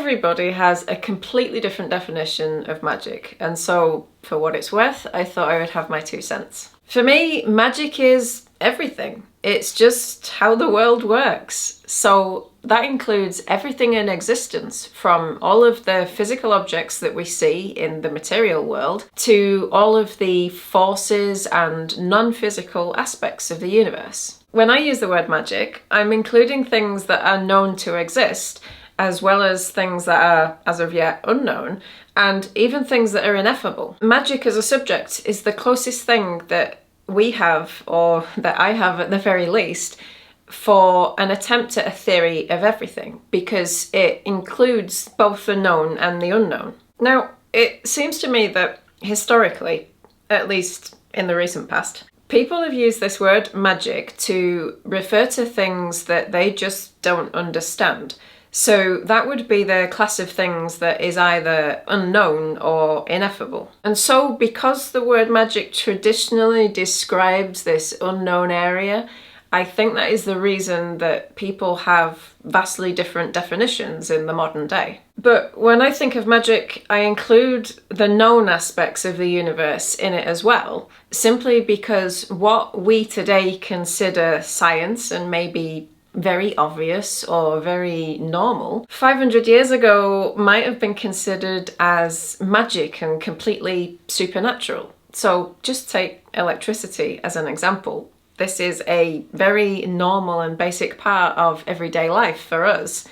everybody has a completely different definition of magic, and so for what it's worth, I thought I would have my 2 cents. For me, magic is everything. It's just how the world works. So that includes everything in existence, from all of the physical objects that we see in the material world to all of the forces and non-physical aspects of the universe. When I use the word magic, I'm including things that are known to exist, as well as things that are, as of yet, unknown, and even things that are ineffable. Magic as a subject is the closest thing that we have, or that I have at the very least, for an attempt at a theory of everything, because it includes both the known and the unknown. Now, it seems to me that historically, at least in the recent past, people have used this word magic to refer to things that they just don't understand. So that would be the class of things that is either unknown or ineffable. And so because the word magic traditionally describes this unknown area, I think that is the reason that people have vastly different definitions in the modern day. But when I think of magic, I include the known aspects of the universe in it as well, simply because what we today consider science and maybe very obvious or very normal, 500 years ago might have been considered as magic and completely supernatural. So just take electricity as an example. This is a very normal and basic part of everyday life for us.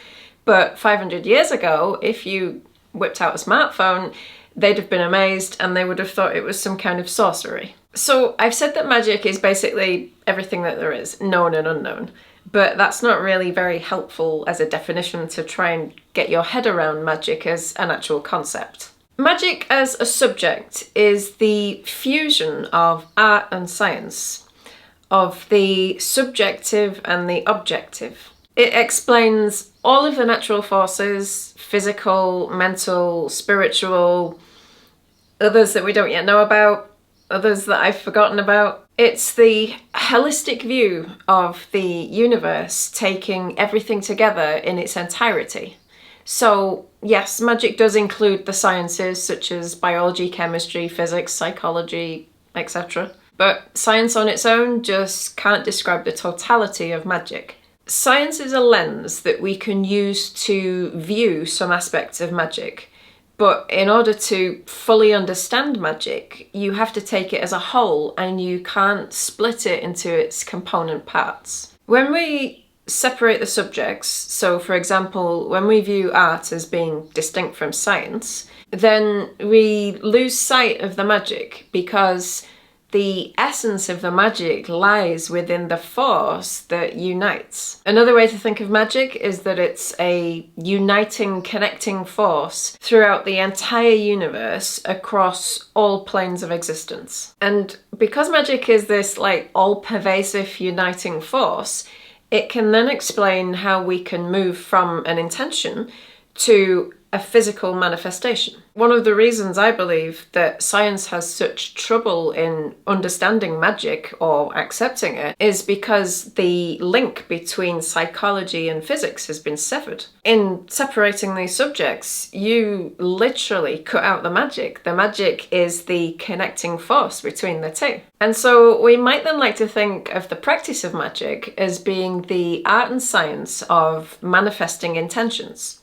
But 500 years ago, if you whipped out a smartphone, they'd have been amazed and they would have thought it was some kind of sorcery. So I've said that magic is basically everything that there is, known and unknown. But that's not really very helpful as a definition to try and get your head around magic as an actual concept. Magic as a subject is the fusion of art and science, of the subjective and the objective. It explains all of the natural forces, physical, mental, spiritual, others that we don't yet know about, others that I've forgotten about. It's the holistic view of the universe, taking everything together in its entirety. So yes, magic does include the sciences such as biology, chemistry, physics, psychology, etc. But science on its own just can't describe the totality of magic. Science is a lens that we can use to view some aspects of magic. But in order to fully understand magic, you have to take it as a whole and you can't split it into its component parts. When we separate the subjects, so for example, when we view art as being distinct from science, then we lose sight of the magic, because the essence of the magic lies within the force that unites. Another way to think of magic is that it's a uniting, connecting force throughout the entire universe across all planes of existence. And because magic is this all-pervasive uniting force, it can then explain how we can move from an intention to a physical manifestation. One of the reasons I believe that science has such trouble in understanding magic or accepting it is because the link between psychology and physics has been severed. In separating these subjects, you literally cut out the magic. The magic is the connecting force between the two. And so we might then like to think of the practice of magic as being the art and science of manifesting intentions.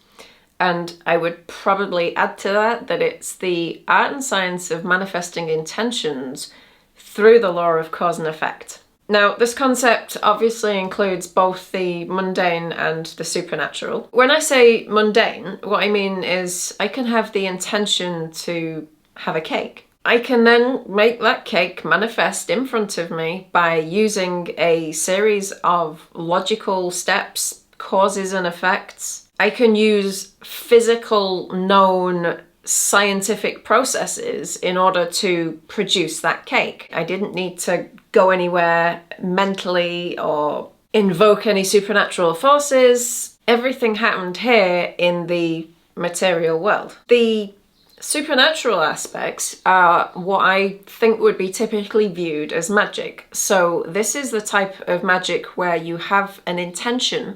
And I would probably add to that it's the art and science of manifesting intentions through the law of cause and effect. Now, this concept obviously includes both the mundane and the supernatural. When I say mundane, what I mean is I can have the intention to have a cake. I can then make that cake manifest in front of me by using a series of logical steps, causes and effects. I can use physical, known, scientific processes in order to produce that cake. I didn't need to go anywhere mentally or invoke any supernatural forces. Everything happened here in the material world. The supernatural aspects are what I think would be typically viewed as magic. So this is the type of magic where you have an intention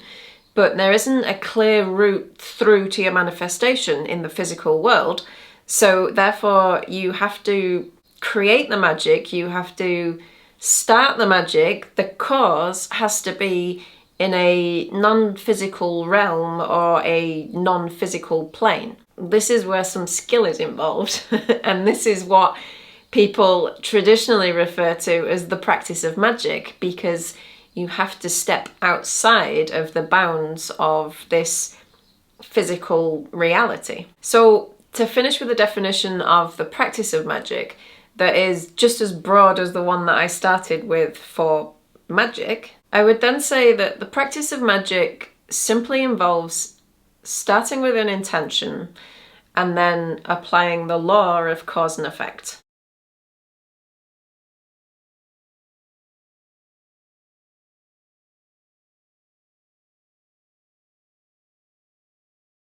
but there isn't a clear route through to your manifestation in the physical world. So therefore you have to create the magic, you have to start the magic. The cause has to be in a non-physical realm or a non-physical plane. This is where some skill is involved, and this is what people traditionally refer to as the practice of magic, because you have to step outside of the bounds of this physical reality. So to finish with the definition of the practice of magic, that is just as broad as the one that I started with for magic, I would then say that the practice of magic simply involves starting with an intention and then applying the law of cause and effect.